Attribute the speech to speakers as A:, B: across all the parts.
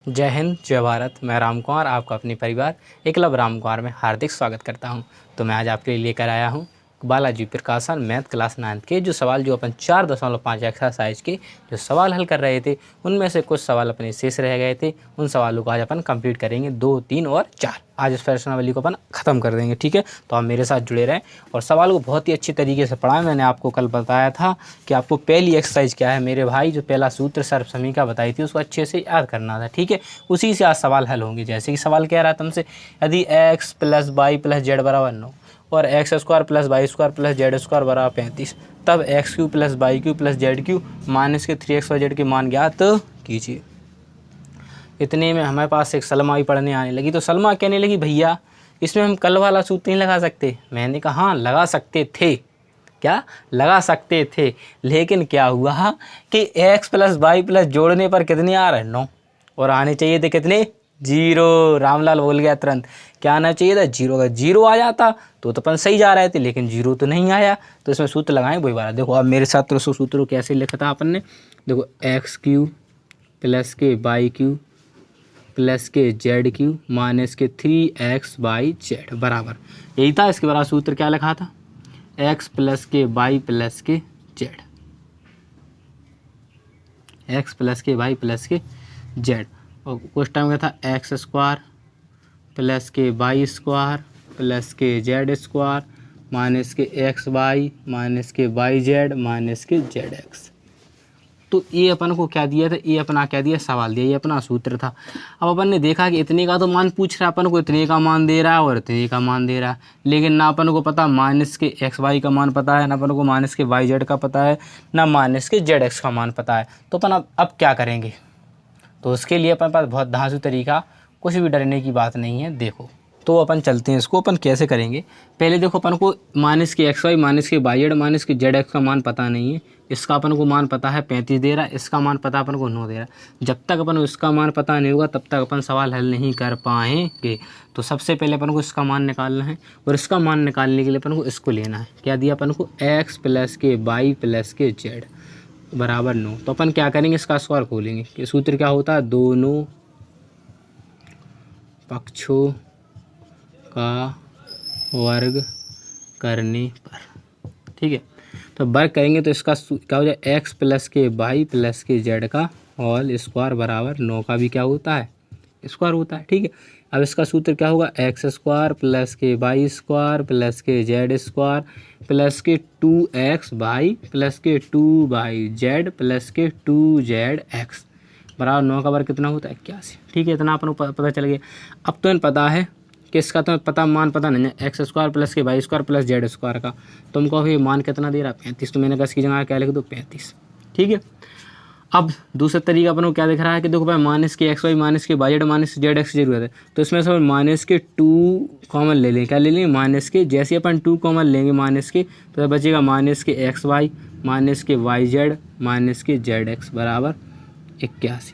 A: जय हिंद, जय भारत। मैं राम कुमार आपका अपने परिवार एकलव्य राम कुमार में हार्दिक स्वागत करता हूं। तो मैं आज आपके लिए लेकर आया हूं बालाजी प्रकाशन मैथ क्लास 9 के जो सवाल जो अपन 4.5 एक्सरसाइज के जो सवाल हल कर रहे थे, उनमें से कुछ सवाल अपने शेष रह गए थे। उन सवालों को आज अपन कंप्लीट करेंगे, 2, 3 और 4। आज इस प्रश्नावली को अपन ख़त्म कर देंगे, ठीक है। तो आप मेरे साथ जुड़े रहें और सवाल को बहुत ही अच्छी तरीके से पढ़ाएं। मैंने आपको कल बताया था कि आपको पहली एक्सरसाइज क्या है मेरे भाई, जो पहला सूत्र सर्व समीकरण बताई थी उसको अच्छे से याद करना था, ठीक है। उसी से आज सवाल हल होंगे। जैसे कि सवाल कह रहा था हमसे, यदि x + y + z बराबर 9 और x² + y² + z² बराबर 35, तब x³ + y³ + z³ माइनस के 3x y z के मान ज्ञात कीजिए। इतने में हमारे पास एक सलमा भी पढ़ने आने लगी। तो सलमा कहने लगी, भैया इसमें हम कल वाला सूत्र नहीं लगा सकते। मैंने कहा हाँ लगा सकते थे। क्या लगा सकते थे, लेकिन क्या हुआ कि x + y+ जोड़ने पर कितने आ रहे हैं 9, और आने चाहिए थे कितने 0। रामलाल बोल गया तुरंत, क्या आना चाहिए था 0। अगर 0 आ जाता तो अपन सही जा रहे थे, लेकिन 0 तो नहीं आया। तो इसमें सूत्र लगाएं वही वाला। देखो अब मेरे साथ तो सूत्र को कैसे लिखा था अपन ने। देखो x³ + के y³ + के z³ माइनस के 3xyz बराबर, यही था। इसके बराबर सूत्र क्या लिखा था, x + के y + के z, x + के y + के z। और कुछ टाइम का था x² + के y² + के z² माइनस के xy माइनस के yz माइनस के zx। तो ये अपन को क्या दिया था, ये अपना क्या दिया, सवाल दिया, ये अपना सूत्र था। अब अपन ने देखा कि इतने का तो मान पूछ रहा है, अपन को इतने का मान दे रहा है और इतने का मान दे रहा है, लेकिन ना अपन को पता माइनस के xy का मान पता है, ना अपन को माइनस के yz का पता है, ना माइनस के zx का मान पता है। तो अपन अब क्या करेंगे, तो उसके लिए अपन पास बहुत धांसू तरीका, कुछ भी डरने की बात नहीं है। देखो तो अपन चलते हैं, इसको अपन कैसे करेंगे। पहले देखो अपन को माइनस के xy माइनस के yz माइनस के zx का मान पता नहीं है। इसका अपन को मान पता है 35 दे रहा है, इसका मान पता अपन को 9 दे रहा है। जब तक अपन को इसका मान पता नहीं होगा तब तक अपन सवाल हल नहीं कर पाएंगे। तो सबसे पहले अपन को इसका मान निकालना है, और इसका मान निकालने के लिए अपन को इसको लेना है। क्या दिया अपन को, x + के y + के z बराबर 9। तो अपन क्या करेंगे, इसका स्क्वायर खोलेंगे कि सूत्र क्या होता है, दोनों पक्षों का वर्ग करने पर, ठीक है। तो वर्ग करेंगे तो इसका क्या हो जाए, x + के y + के z का होल स्क्वायर बराबर 9 का भी क्या होता है, स्क्वायर होता है, ठीक है। अब इसका सूत्र क्या होगा, x² + के y² + के z² + के 2xy + के 2yz + के 2zx बराबर 9 का वर्ग कितना होता है, 81, ठीक है। इतना अपन को पता चल गया। अब तो इन पता है कि इसका तो पता मान पता नहीं है, x² + के y² + z² का। तुमको ये मान कितना दे रहा है, 35। तो मैंने कहा इसकी जगह क्या लिख दो, 35, ठीक है। अब दूसरा तरीका अपन को क्या दिख रहा है कि देखो भाई माइनस के xy माइनस के yz माइनस के zx जरूरत है। तो इसमें से माइनस के 2 कॉमन ले लें, क्या ले लेंगे, माइनस के। जैसे अपन 2 कॉमन लेंगे माइनस के, तो बचेगा माइनस के xy माइनस के yz माइनस के zx बराबर 81।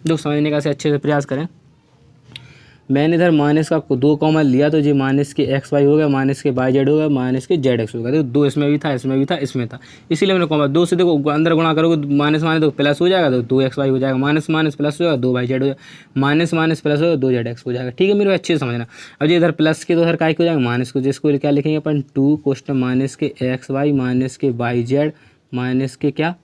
A: देखो समझने का से अच्छे से प्रयास करें। मैंने इधर माइनस का 2 कॉमन लिया, तो जो माइनस के xy हो गया, माइनस के yz हो गया, माइनस के zx हो गया। देखो 2 इसमें भी था, इसमें भी था, इसमें था, इसीलिए मैंने कॉमन 2 से देखो अंदर गुणा करोगे, माइनस माइनस तो प्लस हो जाएगा, तो 2xy हो जाएगा, माइनस माइनस प्लस हो जाएगा, 2yz हो जाएगा, माइनस माइनस प्लस हो जाएगा, 2zx हो जाएगा, ठीक है। मेरे अच्छे से समझना। अब जो इधर प्लस के तो इधर काय हो जाएगा माइनस को, जिसको क्या लिखेंगे अपन 2 क्वेश्चन माइनस के xy माइनस के yz माइनस के क्या,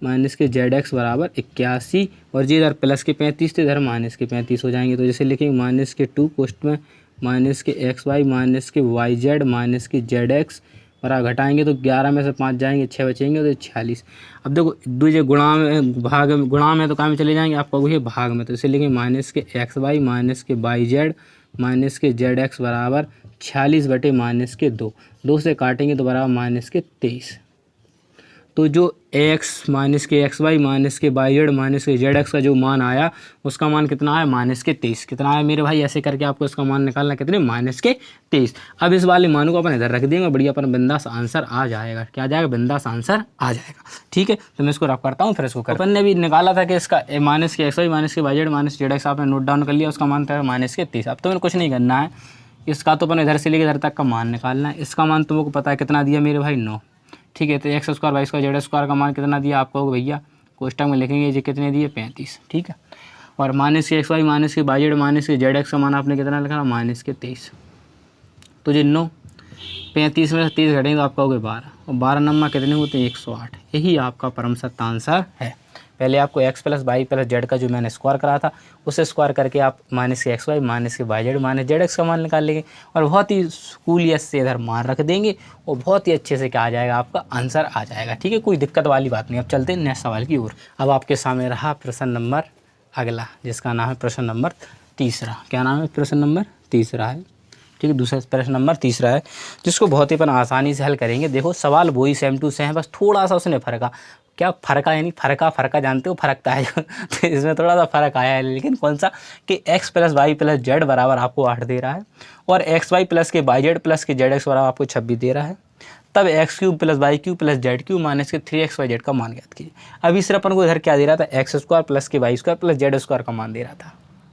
A: माइनस के zx बराबर 81। और जी इधर प्लस के 35 तो इधर माइनस के 35 हो जाएंगे। तो जैसे लिखेंगे माइनस के 2 कोष्ट में माइनस के xy माइनस के yz माइनस के zx बराबर घटाएंगे तो 11 में से 5 जाएंगे, 6 बचेंगे, तो 46। अब देखो दूसरे गुणा में भाग में, गुणा में तो काम में चले जाएंगे, आपको वही भाग में। तो जैसे लिखेंगे माइनस के xy माइनस के yz माइनस के zx बराबर 46 बटे माइनस के 2, 2 से काटेंगे तो बराबर माइनस के 23। तो जो x माइनस के xy माइनस के yz माइनस के zx का जो मान आया, उसका मान कितना है, माइनस के 23। कितना है मेरे भाई, ऐसे करके आपको इसका मान निकालना, कितने, माइनस के 23। अब इस वाले मान को अपन इधर रख देंगे, बढ़िया अपन बिंदास आंसर आ जाएगा। क्या आ जाएगा, बिंदास आंसर आ जाएगा, ठीक है। तो मैं इसको रफ करता हूँ, फिर इसको अपन ने भी निकाला था कि इसका माइनस के xy माइनस के yz माइनस zx आपने नोट डाउन कर लिया, उसका मान था माइनस के 23। अब तो मैंने कुछ नहीं करना है, इसका तो अपन इधर से लेकर इधर तक का मान निकालना है। इसका मान तुमको पता है कितना दिया मेरे भाई, 9, ठीक है। तो x² y² z² का मान कितना दिया आपको भैया, कोष्टक में लिखेंगे जी कितने दिए, 35, ठीक है। और माइनस के एक्स वाई माइनस के वाई जेड माइनस के जेड एक्स का मान आपने कितना लिखा, माइनस के 23। तो जिन्नो 35 में से 30 घटेंगे तो आप कहोगे 12, और 12 नंबर कितने होते हैं, 108। यही आपका परम सत्य आंसर है। पहले आपको x plus y plus z का जो मैंने स्क्वायर करा था उसे स्क्वायर करके आप माइनस के एक्स वाई माइनस के Y Z minus Z x का मान निकाल लेंगे और बहुत ही कूलियत से इधर मान रख देंगे और बहुत ही अच्छे से क्या आ जाएगा, आपका आंसर आ जाएगा। ठीक है, कोई दिक्कत वाली बात नहीं। अब चलते हैं नेक्स्ट सवाल की ओर। अब आपके सामने रहा प्रश्न नंबर अगला, जिसका नाम है प्रश्न नंबर तीसरा। क्या नाम है, प्रश्न नंबर तीसरा है। ठीक है, दूसरा प्रश्न नंबर तीसरा है, जिसको बहुत ही अपन आसानी से हल करेंगे। देखो सवाल वही सेम टू सेम, बस थोड़ा सा उसने फर्क क्या फर्का, यानी फर्का जानते हो, फरकता है तो इसमें थोड़ा सा फर्क आया है। लेकिन कौन सा, कि x plus y plus z बराबर आपको 8 दे रहा है और एक्स वाई प्लस के वाई जेड प्लस के जेड एक्स बराबर आपको 26 दे रहा है। तब x cube plus y cube plus z cube minus के 3x वाई जेड का मान ज्ञात कीजिए। अभी सिर्फ अपन को इधर क्या दे रहा था, एक्स स्क्वायर प्लस के y square plus Z square का मान दे रहा था।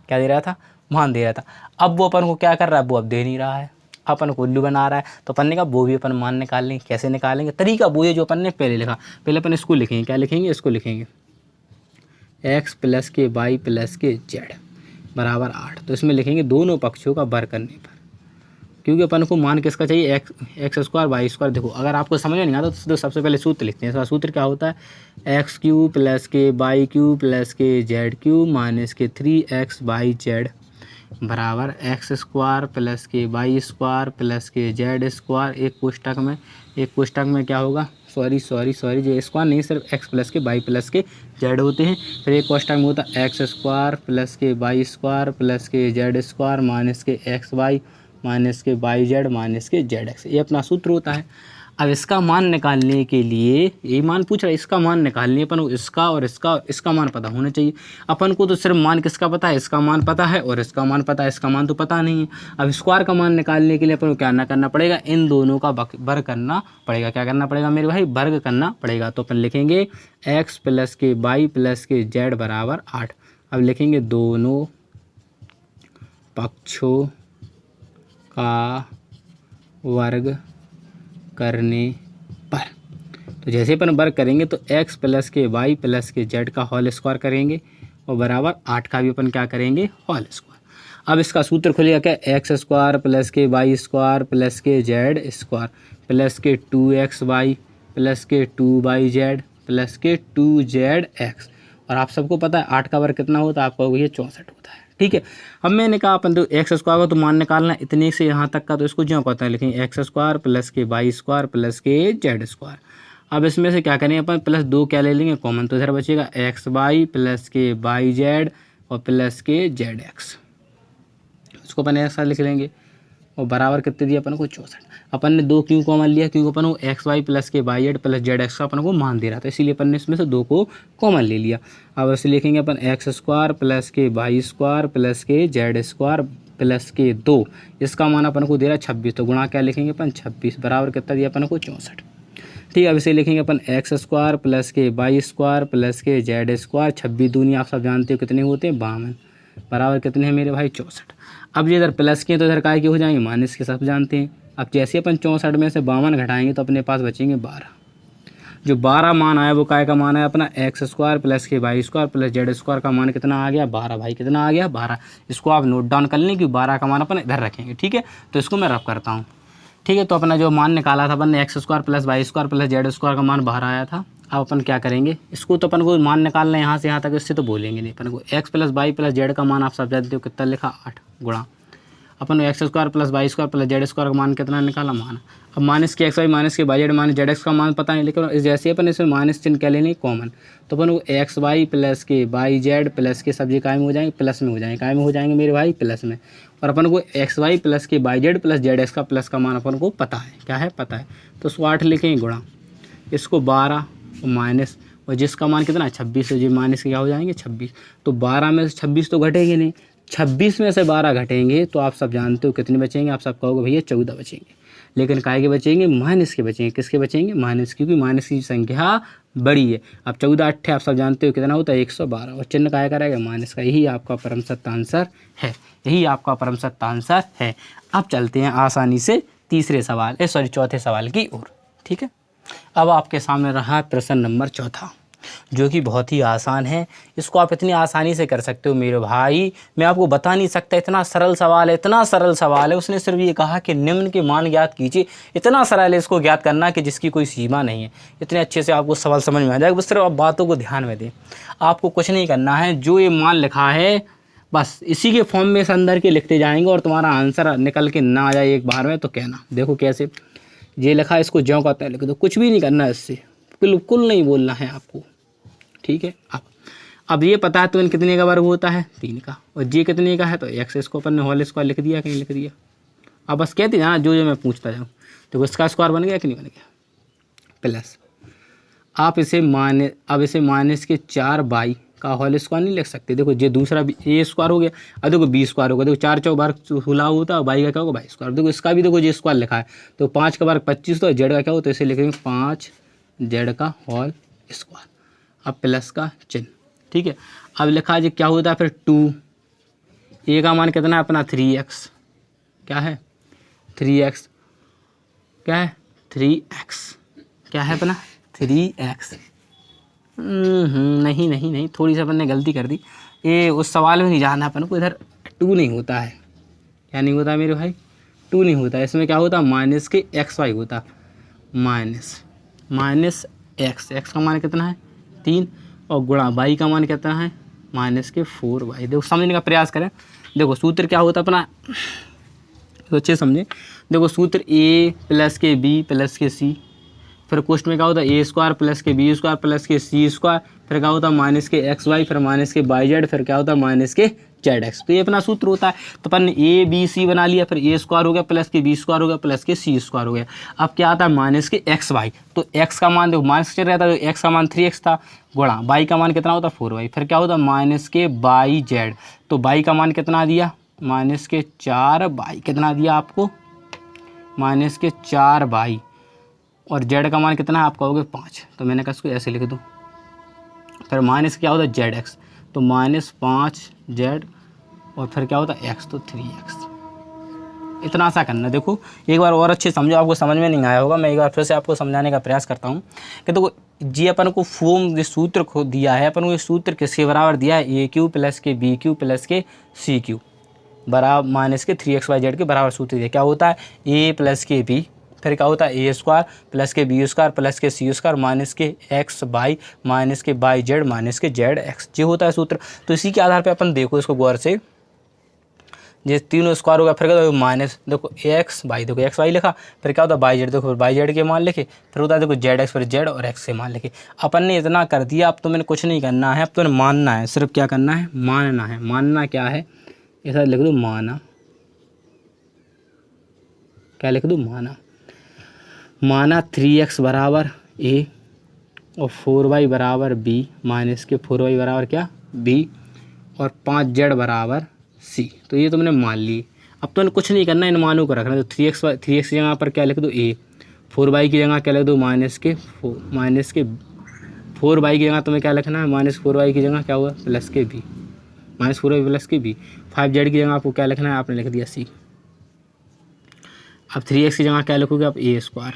A: क्या दे रहा था, मान दे रहा था। अब वो अपन को क्या कर रहा है, वो अब दे नहीं रहा है, अपन को उल्लू बना रहा है। तो अपन ने कहा वो भी अपन मान निकाल लेंगे। कैसे निकालेंगे, तरीका वो है जो अपन ने पहले लिखा। पहले अपन इसको लिखेंगे, क्या लिखेंगे, इसको लिखेंगे एक्स प्लस के वाई प्लस के जेड बराबर 8। तो इसमें लिखेंगे दोनों पक्षों का वर्ग करने पर, क्योंकि अपन को मान किसका चाहिए, एक्स स्क्वायर वाई स्क्वायर। देखो अगर आपको समझ में नहीं आता तो सबसे पहले सूत्र लिखते हैं। इसका सूत्र क्या होता है, एक्स क्यूब प्लस के वाई क्यूब प्लस के जेड क्यूब माइनस के 3x वाई जेड बराबर एक्स स्क्वायर प्लस के वाई स्क्वायर प्लस के जेड स्क्वायर। एक कोष्टक में क्या होगा, सॉरी जो स्क्वायर नहीं, सिर्फ एक्स प्लस के वाई प्लस के जेड होते हैं। फिर एक कोष्टक में होता है एक्स स्क्वायर प्लस के वाई स्क्वायर प्लस के जेड स्क्वायर माइनस के एक्स वाई माइनस के वाई जेड माइनस के जेड एक्स। ये अपना सूत्र होता है। अब इसका मान निकालने के लिए, ये मान पूछ रहा है, इसका मान निकालने अपन को इसका और इसका मान पता होना चाहिए। अपन को तो सिर्फ मान किसका पता है, इसका मान पता है और इसका मान पता है, इसका मान तो पता नहीं है। अब स्क्वायर का मान निकालने के लिए अपन को क्या ना करना पड़ेगा, इन दोनों का वर्ग करना पड़ेगा। क्या करना पड़ेगा मेरे भाई, वर्ग करना पड़ेगा। तो अपन लिखेंगे एक्स प्लस के वाई प्लस के जेड बराबर 8। अब लिखेंगे दोनों पक्षों का वर्ग करने पर। तो जैसे अपन वर्ग करेंगे तो x प्लस के वाई प्लस के जेड का होल स्क्वायर करेंगे और बराबर 8 का भी अपन क्या करेंगे, होल स्क्वायर। अब इसका सूत्र खुलेगा क्या, एक्स स्क्वायर प्लस के वाई स्क्वायर प्लस के जेड स्क्वायर प्लस के 2x वाई प्लस के 2y जेड प्लस के 2zx। और आप सबको पता है 8 का वर्ग कितना होता है, आपका ये 64 होता है। ठीक है, अब मैंने कहा अपन तो एक्स स्क्वायर का तो मान निकालना है इतने से यहाँ तक का, तो इसको जो कहते हैं लिखेंगे एक्स स्क्वायर प्लस के वाई स्क्वायर प्लस के जेड स्क्वायर। अब इसमें से क्या करेंगे अपन, प्लस 2 क्या ले लेंगे कॉमन, तो इधर बचेगा एक्स वाई प्लस के वाई जेड और प्लस के जेड एक्स। उसको अपन ऐसा लिख लेंगे और बराबर कितने दिया अपन को, 64। अपन ने 2 क्यों कॉमन लिया, क्योंकि अपन को एक्स वाई प्लस के Y z plus z x का अपन को मान दे रहा था, इसीलिए अपन ने इसमें से 2 को कॉमन ले लिया। अब ऐसे लिखेंगे अपन एक्स स्क्वायर प्लस के वाई स्क्वायर प्लस के जेड स्क्वायर प्लस के 2, इसका मान अपन को दे रहा है 26। तो गुणा क्या लिखेंगे अपन, 26 बराबर कितना दिया अपन को, 64। ठीक है, अब इसे लिखेंगे अपन एक्स स्क्वायर प्लस के वाई स्क्वायर प्लस के जेड स्क्वायर। 26 दूनी आप सब जानते हो कितने होते हैं, 52 बराबर कितने हैं मेरे भाई, 64। अब ये इधर प्लस के तो इधर काय के हो जाएंगे, माइनस के, सब जानते हैं। अब जैसे अपन 64 में से 52 घटाएंगे तो अपने पास बचेंगे 12। जो 12 मान आया वो काय का मान है अपना, एक्स स्क्वायर प्लस के y square plus Z square का मान कितना आ गया, 12 भाई, कितना आ गया, 12। इसको आप नोट डाउन कर लें कि 12 का मान अपन इधर रखेंगे। ठीक है, तो इसको मैं रब करता हूँ। ठीक है, तो अपना जो मान निकाला था अपन ने x square plus Y square plus Z square का मान बाहर आया था। अब अपन क्या करेंगे, इसको तो अपन को मान निकालना है यहाँ से यहाँ तक, इससे तो बोलेंगे नहीं। अपन को x plus y plus z का मान आप सब जानते हो कितना लिखा, 8 गुणा अपन X square plus Y square plus Z square का मान कितना निकाला, मान। अब माइनस के एक्स वाई माइनस के Y Z minus Z x का मान पता नहीं, लेकिन जैसे अपन इसमें माइनस चिन्ह क्या लेंगे कॉमन, तो अपन को एक्स वाई प्लस के वाई जेड प्लस के सब्जी काय में हो जाएंगे, प्लस में हो जाएंगे। काय में हो जाएंगे मेरे भाई, प्लस में। और अपन को एक्स वाई प्लस के Y z plus z x का प्लस का मान अपन को पता है, क्या है, पता है। तो उसको 8 लिखेंगे गुणा, इसको 12 और माइनस, और जिसका मान कितना है 26 है, जी माइनस क्या हो जाएंगे 26। तो 12 में से 26 तो घटेंगे नहीं, 26 में से 12 घटेंगे तो आप सब जानते हो कितने बचेंगे, आप सब कहोगे भैया 14 बचेंगे। लेकिन काय के बचेंगे, माइनस के बचेंगे। किसके बचेंगे, माइनस, क्योंकि माइनस की संख्या बड़ी है। अब 14 8 आप सब जानते हो कितना होता है, 112, और चिन्ह काय करेगा, माइनस का। यही आपका परम सत्य आंसर है, यही आपका परम सत्य आंसर है। अब चलते हैं आसानी से चौथे सवाल की ओर। ठीक है, अब आपके सामने रहा प्रश्न नंबर चौथा। जो कि बहुत ही आसान है। इसको आप इतनी आसानी से कर सकते हो मेरे भाई, मैं आपको बता नहीं सकता, इतना सरल सवाल है, इतना सरल सवाल है। उसने सिर्फ ये कहा कि निम्न के मान ज्ञात कीजिए, इतना सरल है इसको ज्ञात करना कि जिसकी कोई सीमा नहीं है। इतने अच्छे से आपको सवाल समझ में आ जाएगा। बस सिर्फ आप बातों को ध्यान में दें, आपको कुछ नहीं करना है। जो ये मान लिखा है बस इसी के फॉर्म में अंदर के लिखते जाएंगे और तुम्हारा आंसर निकल के ना आ जाए एक बार में तो कहना। देखो कैसे ये लिखा है, इसको ज्यों का लिख दो, कुछ भी नहीं करना है, इससे बिल्कुल नहीं बोलना है आपको, ठीक है। अब ये पता है तो कितने का वर्ग होता है 3 का, और जी कितने का है तो x, इसको अपन ने होल स्क्वायर लिख दिया, कहीं लिख दिया। अब बस कहते हैं ना जो मैं पूछता जाऊँ, तो इसका स्क्वायर बन गया कि नहीं बन गया, प्लस आप इसे माइनस के 4y का होल स्क्वायर नहीं लिख सकते। देखो ये दूसरा भी a स्क्वायर हो गया, अब देखो b स्क्वायर होगा, देखो 4 चौक बार 16 होता है, y का क्या होगा y स्क्वायर। देखो इसका भी देखो ये स्क्वायर लिखा है, तो 5 का बार 25 तो z का क्या होता है, इसे लिखेंगे 5z का होल स्क्वायर। अब प्लस का चिन्ह, ठीक है। अब लिखा है क्या होता है फिर 2, a का मान कितना है अपना 3x, क्या है 3x, क्या है 3x, क्या है अपना 3x। नहीं, थोड़ी सी अपन ने गलती कर दी, ये उस सवाल में नहीं जाना अपन को, इधर 2 नहीं होता है। क्या नहीं होता मेरे भाई, 2 नहीं होता है, इसमें क्या होता है माइनस के xy होता, माइनस x का मान कितना है 3, और गुणा y का मान कितना है माइनस के 4y। देखो समझने का प्रयास करें, देखो सूत्र क्या होता है अपना, तो अच्छे समझे। देखो सूत्र a प्लस के b प्लस के c, फिर क्वेश्चन में क्या होता है a स्क्वायर प्लस के b स्क्वायर प्लस के c स्क्वायर, फिर क्या होता है माइनस के xy, फिर माइनस के yz, फिर क्या होता है माइनस के zx। तो ये अपना सूत्र होता है। तो अपन ने a b c बना लिया, फिर a स्क्वायर हो गया प्लस के b स्क्वायर हो गया प्लस के c स्क्वायर हो गया। अब क्या आता है माइनस के xy, तो x का मान देखो माइनस चल रहता है, तो x का मान 3x था, गुणा y का मान कितना होता है 4y, फिर क्या होता है माइनस के yz, तो y का मान कितना दिया माइनस के 4y, कितना दिया आपको माइनस के 4y, और z का मान कितना है आप कहोगे 5, तो मैंने कहा इसको ऐसे लिख दूँ। फिर माइनस क्या होता है zx, तो माइनस 5z, और फिर क्या होता है x, तो 3x। इतना सा करना। देखो एक बार और अच्छे समझो, आपको समझ में नहीं आया होगा, मैं एक बार फिर से आपको समझाने का प्रयास करता हूँ कि देखो जी अपन को फॉर्म ये सूत्र को दिया है, अपन को ये सूत्र किसके बराबर दिया है, ए क्यू प्लस के बी क्यू प्लस के सी क्यू बराबर माइनस के 3xyz के बराबर सूत्र दिया। क्या होता है a प्लस के बी, फिर क्या होता है a स्क्वायर प्लस के बी स्क्वायर प्लस के सी स्क्वायर माइनस के एक्स बाई माइनस के बाई जेड माइनस के जेड एक्स, ये होता है सूत्र। तो इसी के आधार पे अपन देखो इसको गौर से, ये तीनों स्क्वायर होगा, फिर क्या होता है माइनस, देखो एक्स बाई, देखो एक्स बाई लिखा, फिर क्या होता है बाई जेड, देखो बाई जेड के मान लिखे, फिर होता है देखो जेड एक्स, फिर जेड और एक्स के मान लिखे। अपन ने इतना कर दिया, अब तो मैंने कुछ नहीं करना है, अब तो मानना है, सिर्फ क्या करना है मानना है। मानना क्या है, ऐसा लिख दो माना, क्या लिख दो माना 3x बराबर a और 4y बराबर b माइनस के 4y बराबर क्या b और 5z बराबर c। तो ये तुमने मान ली। अब तो कुछ नहीं करना, इन मानों को रखना। तो 3x की जगह पर क्या लिख दो a, 4y की जगह क्या लिख दो माइनस के 4y की जगह तुम्हें क्या लिखना है माइनस 4y की जगह क्या हुआ प्लस के b, माइनस 4y प्लस के b। 5z की जगह आपको क्या लिखना है, आपने लिख दिया c। अब 3x की जगह क्या लिखोगे आप a स्क्वायर,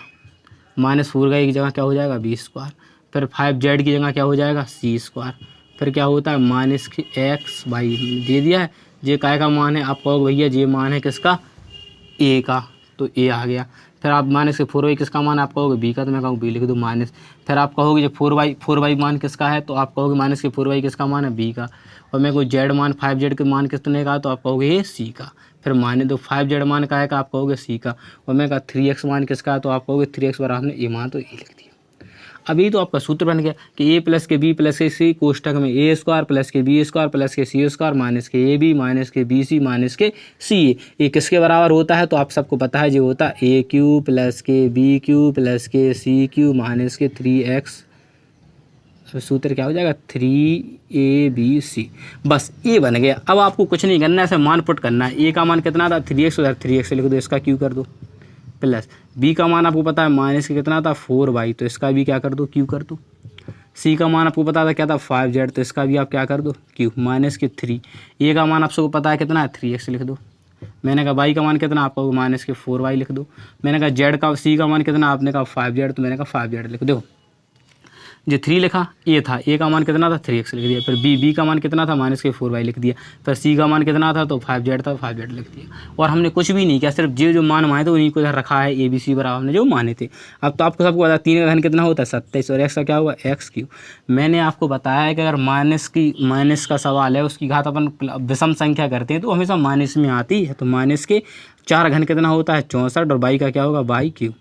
A: माइनस 4y की जगह क्या हो जाएगा b स्क्वायर, फिर 5z की जगह क्या हो जाएगा c स्क्वायर, फिर क्या होता है माइनस के x बाई दे दिया है, ये काय का मान है, आप कहोगे भैया ये मान है किसका a का, तो a आ गया। फिर आप माइनस के 4y किसका मान आप कहोगे b का, तो मैं कहूँ b लिख दूँ माइनस। फिर आप कहोगे जो 4y मान किसका है, तो आप कहोगे माइनस के 4y किसका मान है b का, और मैं कोई z मान 5z के मान कितने का, तो आप कहोगे ये c का। फिर माने दो 5z मान का है का, आप कहोगे c का, और मैं कहा 3x मान किसका, तो आप कहोगे 3x बराबर ने a मान, तो a लिख दिया। अभी तो आपका सूत्र बन गया कि a प्लस के b प्लस के c कोष्टक में a स्क्वायर प्लस के b स्क्वायर प्लस के c स्क्वायर माइनस के ए बी माइनस के बी सी माइनस के सी ए, ये किसके बराबर होता है, तो आप सबको पता है जो होता है ए क्यू प्लस के बी क्यू प्लस के सी क्यू माइनस के 3x। सूत्र क्या हो जाएगा 3abc, बस ये बन गया। अब आपको कुछ नहीं करना है, ऐसे मान पुट करना है। a का मान कितना था 3x, उधर 3x लिख दो, इसका क्यू कर दो, प्लस b का मान आपको पता है माइनस के कितना था 4y, तो इसका भी क्या कर दो क्यू कर दो। c का मान आपको पता था क्या था 5z, तो इसका भी आप क्या कर दो क्यू माइनस के 3। a का मान आप सबको पता है कितना है 3x लिख दो। मैंने कहा y का मान कितना, आपको माइनस के 4y लिख दो। मैंने कहा z का c का मान कितना, आपने कहा 5z, तो मैंने कहा 5z लिख दो। जो 3 लिखा ए था, ए का मान कितना था 3x लिख दिया। फिर बी का मान कितना था -4y लिख दिया। फिर सी का मान कितना था तो 5z था, 5z लिख दिया। और हमने कुछ भी नहीं किया, सिर्फ जो मान माने थे उन्हीं को इधर रखा है, ABC बराबर हमने जो माने थे। अब तो आपको सबको पता 3 का घन कितना होता है 27 और x का क्या हुआ x3। मैंने आपको बताया है कि अगर माइनस का सवाल है, उसकी घात अपन विषम संख्या करते हैं तो हमेशा माइनस में आती है। तो माइनस के 4 घन कितना होता है 64 और y का क्या होगा y3।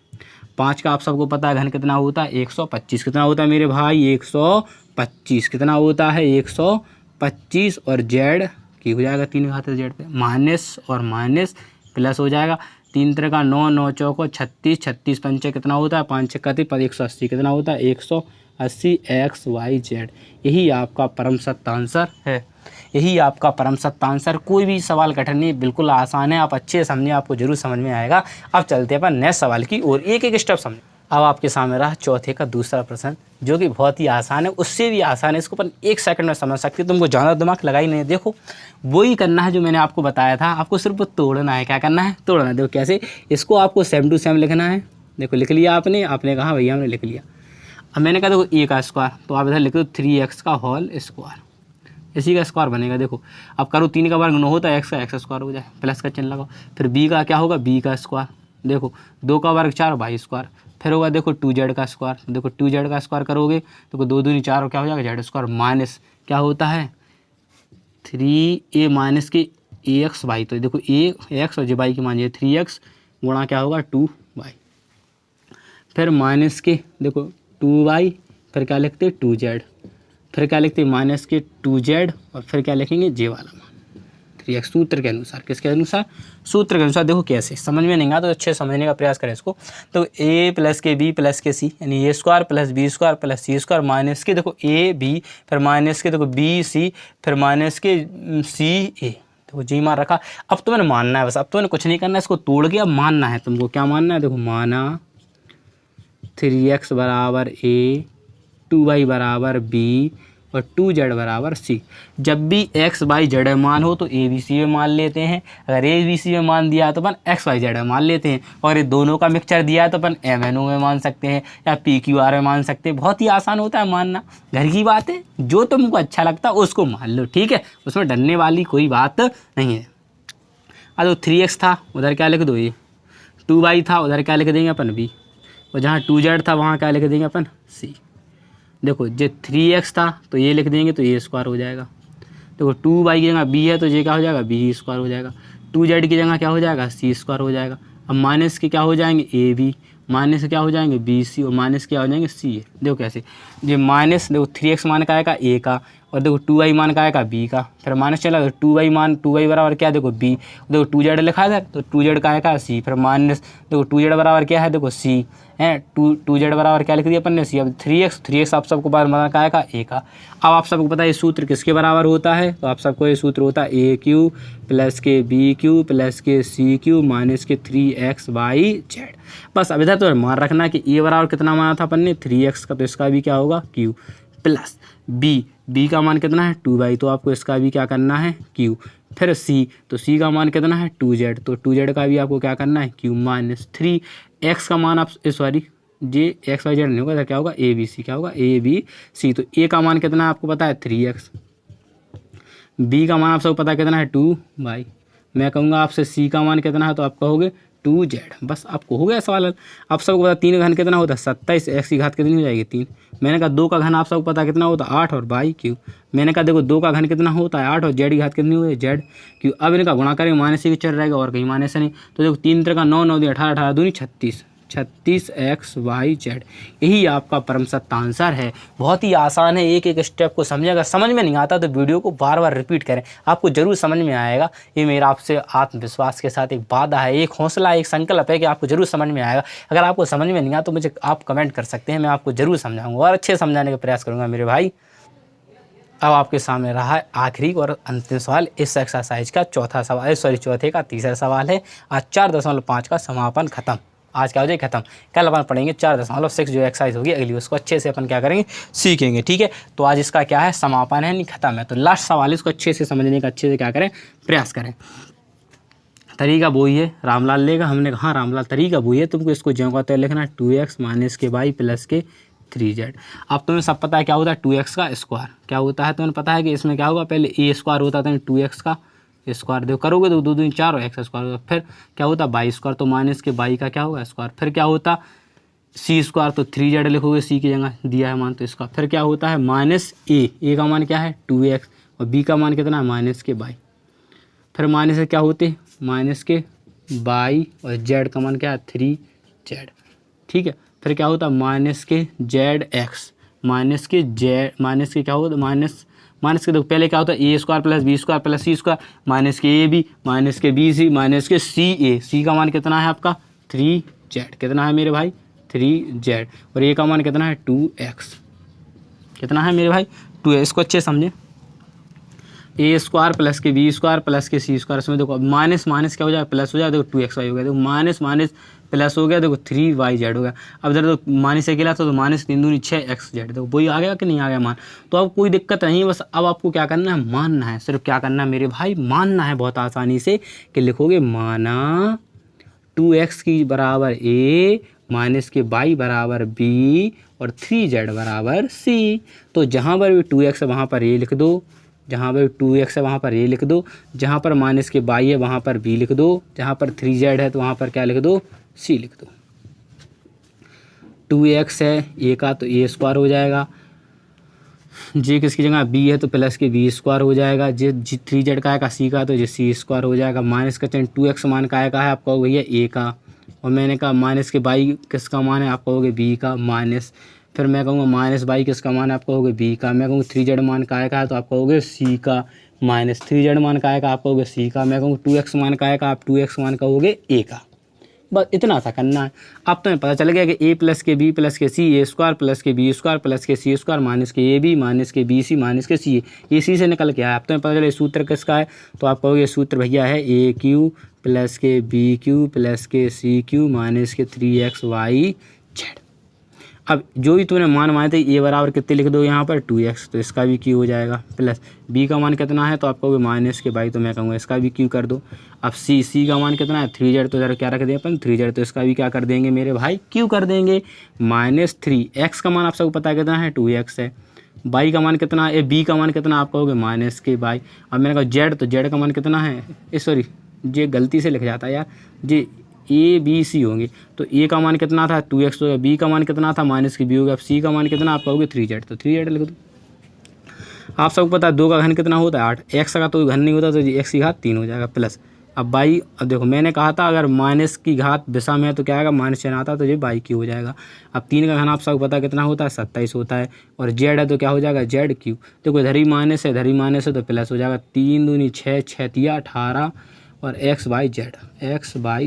A: 5 का आप सबको पता है घन कितना होता है 125। कितना होता है मेरे भाई 125। कितना होता है 125 और जेड की हो जाएगा 3 घात जेड पे, माइनस और माइनस प्लस हो जाएगा। 3 तरह का 9, 9 चौको 36, 36 पंचे कितना होता है 5 छक्का 180। कितना होता है 180 XYZ। यही आपका परम सत्य आंसर है, यही आपका परम सत्य आंसर। कोई भी सवाल कठिन नहीं, बिल्कुल आसान है, आप अच्छे समझे, आपको जरूर समझ में आएगा। अब चलते हैं अपन नेक्स्ट सवाल की और एक एक स्टेप समझे। अब आपके सामने रहा चौथे का दूसरा प्रश्न, जो कि बहुत ही आसान है, उससे भी आसान है। इसको अपन 1 सेकंड में समझ सकते हो, तुमको ज़्यादा दिमाग लगाई नहीं। देखो वही करना है जो मैंने आपको बताया था, आपको सिर्फ तोड़ना है। क्या करना है? तोड़ना है। देखो कैसे, इसको आपको सेम टू सेम लिखना है। देखो लिख लिया आपने कहा भैया हमने लिख लिया। अब मैंने कहा देखो ए का स्क्वायर, तो आप इधर लिख दो 3x का होल स्क्वायर, इसी का स्क्वायर बनेगा। देखो अब करो 3 का वर्ग 9 होता है, x का x स्क्वायर हो जाए, प्लस का चिन्ह लगाओ। फिर b का क्या होगा b का स्क्वायर, देखो 2 का वर्ग 4 y स्क्वायर। फिर होगा देखो 2z का स्क्वायर, देखो 2z का स्क्वायर करोगे देखो 2 दूनी 4 और क्या हो जाएगा z स्क्वायर, माइनस क्या होता है 3a माइनस के ax y। तो देखो ax और y की मान ये 3x गुणा क्या होगा 2y। फिर माइनस के देखो 2y, फिर क्या लिखते 2z, फिर क्या लिखते हैं माइनस के 2z और फिर क्या लिखेंगे जे वाला मान 3x। सूत्र के अनुसार, किसके अनुसार? सूत्र के अनुसार। देखो कैसे, समझ में नहीं आया तो अच्छे समझने का प्रयास करें इसको। तो a प्लस के b प्लस के c, यानी a square plus b square plus c square minus के देखो a b, फिर माइनस के देखो b c, फिर माइनस के c a। देखो जी मान रखा। अब तुम्हें मानना है बस, अब तुम्हें कुछ नहीं करना है, इसको तोड़ के अब मानना है तुमको। क्या मानना है? देखो माना 3x बराबर a, 2y बराबर b और 2z बराबर c। जब भी x y z मान हो तो a b c में मान लेते हैं। अगर a b c में मान दिया है तो अपन x y z में मान लेते हैं, और ये दोनों का मिक्सचर दिया है तो अपन m n o में मान सकते हैं या p q r में मान सकते हैं। बहुत ही आसान होता है मानना, घर की बात है, जो तुमको अच्छा लगता है उसको मान लो, ठीक है, उसमें डरने वाली कोई बात नहीं है। अब 3x था उधर क्या लिख दो ये, 2y था उधर क्या लिख देंगे अपन b, और जहाँ 2z था वहाँ क्या लिख देंगे अपन c। देखो जो 3x था तो ये लिख देंगे तो ये स्क्वायर हो जाएगा। देखो 2y की जगह b है तो ये क्या हो जाएगा b स्क्वायर हो जाएगा। 2z की जगह क्या हो जाएगा c स्क्वायर हो जाएगा। अब माइनस के क्या हो जाएंगे a b, माइनस से क्या हो जाएंगे b c, और माइनस क्या हो जाएंगे c a। देखो कैसे, ये माइनस देखो 3x मान का आएगा a का, और देखो 2y मान का आएगा b का, फिर माइनस चला 2y बराबर क्या देखो b, देखो 2z लिखा है तो 2z का आएगा c, फिर माइनस देखो 2z बराबर क्या है देखो c है, 2z बराबर क्या लिख दिया अपन ने c। अब 3x आप सबको बार मान का आएगा a का। अब आप सबको पता है ये सूत्र किसके बराबर होता है, तो आप सबको ये सूत्र होता है a³ प्लस के b³ प्लस के c³ माइनस के 3xyz। बस अब इधर तो मान रखना कि a बराबर कितना माना था अपन ने 3x का, तो इसका भी क्या होगा q प्लस b का मान कितना है 2y, तो आपको इसका भी क्या करना है q। फिर c, तो c का मान कितना है 2z, तो 2z का भी आपको क्या करना है q माइनस 3x का मान आप सॉरी जे XYZ नहीं होगा तो क्या होगा ABC, क्या होगा ABC। तो a का मान कितना है आपको पता है 3x, b का मान आप सबको पता है कितना है 2y, मैं कहूँगा आपसे c का मान कितना है तो आप कहोगे 2z। बस आपको हो गया सवाल। आप सबको पता 3 का घन कितना होता है 27, x की घात कितनी हो जाएगी 3। मैंने कहा 2 का घन आप सबको पता कितना होता है 8 और y³। मैंने कहा देखो 2 का घन कितना होता है 8 और z की घात कितनी होती है z³। अब इनका गुणा करेंगे माइनस ही चल रहेगा और कहीं माइनस नहीं। तो देखो 3 तरह का 9, 9 18, 18 दूनी 36, 36xyz। यही आपका परम सत्य आंसर है। बहुत ही आसान है, एक एक स्टेप को समझेगा। समझ में नहीं आता तो वीडियो को बार बार रिपीट करें, आपको जरूर समझ में आएगा। ये मेरा आपसे आत्मविश्वास के साथ एक वादा है, एक हौसला, एक संकल्प है कि आपको जरूर समझ में आएगा। अगर आपको समझ में नहीं आया तो मुझे आप कमेंट कर सकते हैं, मैं आपको जरूर समझाऊंगा और अच्छे समझाने का प्रयास करूँगा मेरे भाई। अब आपके सामने रहा है आखिरी और अंतिम सवाल इस एक्सरसाइज का चौथे का तीसरा सवाल है। आज 4.5 का समापन खत्म। आज क्या हो जाए खत्म। कल अपन पढ़ेंगे 4.6 जो एक्सरसाइज होगी अगली, उसको अच्छे से अपन क्या करेंगे सीखेंगे, ठीक है। तो आज इसका क्या है समापन है, नहीं खत्म है। तो लास्ट सवाल इसको अच्छे से समझने का अच्छे से क्या करें प्रयास करें। तरीका वही है, रामलाल लेगा, हमने कहा रामलाल तरीका वही है, तुमको इसको ज्यों का त्यों लिखना है 2x माइनस के y प्लस के 3z। अब तुम्हें सब पता है क्या होता है 2x का स्क्वायर क्या होता है, तुम्हें पता है कि इसमें क्या होगा, पहले ए स्क्वायर होता था 2x का स्क्वायर, देखो करोगे तो 2 दूनी 4 और एक्स स्क्वायर होगा, फिर क्या होता बाई स्क्वायर, तो माइनस के बाई का क्या होगा स्क्वायर, फिर क्या होता सी स्क्वायर, तो 3z लिखोगे सी की जगह दिया है मान तो इसका, फिर क्या होता है माइनस ए का मान क्या है 2x और बी का मान कितना है माइनस के बाई, फिर माइनस से क्या होते माइनस के बाई और जेड का मान क्या है 3z, ठीक है। फिर क्या होता माइनस के जेड एक्स, माइनस के क्या होता माइनस के, देखो पहले क्या होता है A square plus B square plus C square, minus के ए बी माइनस के बी सी माइनस के सी ए, सी का मान कितना है आपका 3z, कितना है मेरे भाई 3z, और ए का मान कितना है 2x, कितना है मेरे भाई 2x, इसको अच्छे समझे, ए स्क्वायर प्लस के बी स्क्वायर प्लस के सी स्क्वायर, इसमें देखो माइनस माइनस क्या हो जाए प्लस हो जाए, देखो 2xy हो गया, देखो माइनस माइनस प्लस हो गया, देखो 3yz हो गया, अब इधर तो माइनस से अकेला तो माइनस 3 दूनी 6xz, देखो वही आ गया कि नहीं आ गया मान, तो अब कोई दिक्कत नहीं है, बस अब आपको क्या करना है मानना है, सिर्फ क्या करना है मेरे भाई मानना है, बहुत आसानी से कि लिखोगे माना 2x की बराबर a माइनस के बाई बराबर b और 3z बराबर c, तो जहाँ पर भी 2x है वहाँ पर a लिख दो, जहाँ पर 2x है वहाँ पर a लिख दो, जहाँ पर माइनस के बाई है वहाँ पर b लिख दो, जहाँ पर 3z है तो वहाँ पर क्या लिख दो c लिख दो। 2x है a का तो a स्क्वायर हो जाएगा, जे किसकी जगह b है तो प्लस के b स्क्वायर हो जाएगा, जे 3z का है का c का तो जे c स्क्वायर हो जाएगा, माइनस का चैन 2x मान का है आप कहोगे भैया a का, और मैंने कहा माइनस के बाई किसका मान है आप कहोगे b का माइनस, फिर मैं कहूँगा माइनस बाई किसका मान है आप कहोगे b का, मैं कहूँगा 3z मान का है तो आप कहोगे c का, माइनस 3z मान का है आप कहोगे c का, मैं कहूँगा 2x मान का है आप 2x मान कहोगे a का, बस इतना सा करना है। अब तुम्हें पता चल गया कि a प्लस के b प्लस के c ए स्क्वायर प्लस के बी स्क्वायर प्लस के सी स्क्वायर माइनस के ए बी माइनस के बी सी माइनस के सी ए सी से निकल के आया। अब तुम्हें पता चले सूत्र किसका है, तो आप कहोगे सूत्र भैया है ए क्यू प्लस के बी क्यू प्लस के सी क्यू माइनस के 3xy z। अब जो भी तुमने मान माने थे ए बराबर कितने लिख दो यहाँ पर 2x, तो इसका भी क्यू हो जाएगा, प्लस b का मान कितना है तो आप कहोगे माइनस के बाई, तो मैं कहूँगा इसका भी क्यू कर दो। अब c का मान कितना है 3z, तो इधर क्या रख दें अपन 3z, तो इसका भी क्या कर देंगे मेरे भाई क्यू कर देंगे, माइनस 3, x का मान आप सबको पता है कितना है 2x है, बाई का मान कितना है b का मान कितना आप कहोगे माइनस के बाई, अब मैंने कहा z, तो z का मान कितना है सॉरी जे गलती से लिख जाता है यार, जे ए बी सी होंगे, तो ए का मान कितना था 2x हो गया, बी का मान कितना था माइनस की बी हो गया, अब सी का मान कितना आप कहोगे 3z, तो 3z लिख दो। आप सबको पता है 2 का घन कितना होता है 8, x का तो घन नहीं होता तो x की घात 3 हो जाएगा, प्लस अब बाई, अब देखो मैंने कहा था अगर माइनस की घात दिशा में है तो क्या आएगा माइनस चिन्ह आता है तो ये बाई की हो जाएगा। अब 3 का घन आप सबको पता कितना होता है 27 होता है, और जेड है तो क्या हो जाएगा जेड क्यू, देखो इधर ही माइनस है इधर ही माइनस है तो प्लस हो जाएगा, 3 दूनी 6 6 तिया 18 और एक्स बाई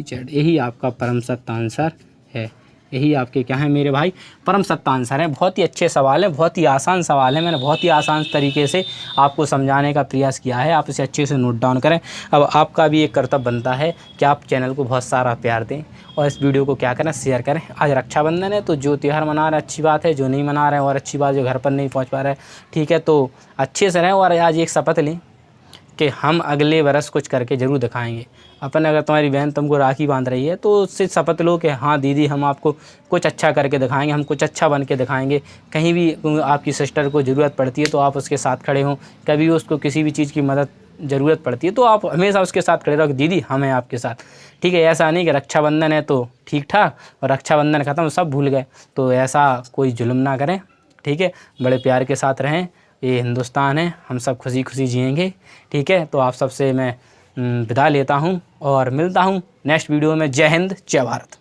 A: जेड, यही आपका परम सत्य आंसर है, यही आपके क्या है मेरे भाई परम सत्य आंसर है। बहुत ही अच्छे सवाल है, बहुत ही आसान सवाल है, मैंने बहुत ही आसान तरीके से आपको समझाने का प्रयास किया है, आप इसे अच्छे से नोट डाउन करें। अब आपका भी एक कर्तव्य बनता है कि आप चैनल को बहुत सारा प्यार दें और इस वीडियो को क्या करें शेयर करें। आज रक्षाबंधन है तो जो त्यौहार मना रहे अच्छी बात है, जो नहीं मना रहे और अच्छी बात, जो घर पर नहीं पहुँच पा रहे ठीक है, तो अच्छे से रहें और आज एक शपथ लें कि हम अगले बरस कुछ करके ज़रूर दिखाएंगे। अपन अगर तुम्हारी बहन तुमको राखी बांध रही है तो उससे शपथ लो कि हाँ दीदी हम आपको कुछ अच्छा करके दिखाएंगे, हम कुछ अच्छा बन के दिखाएंगे। कहीं भी आपकी सिस्टर को ज़रूरत पड़ती है तो आप उसके साथ खड़े हों, कभी उसको किसी भी चीज़ की मदद ज़रूरत पड़ती है तो आप हमेशा उसके साथ खड़े रहो, दीदी हम हैं आपके साथ, ठीक है। ऐसा नहीं कि रक्षाबंधन है तो ठीक ठाक और रक्षाबंधन ख़त्म सब भूल गए, तो ऐसा कोई जुल्म ना करें, ठीक है। बड़े प्यार के साथ रहें, ये हिंदुस्तान है, हम सब खुशी खुशी जिएंगे, ठीक है। तो आप सबसे मैं विदा लेता हूँ और मिलता हूँ नेक्स्ट वीडियो में। जय हिंद जय भारत।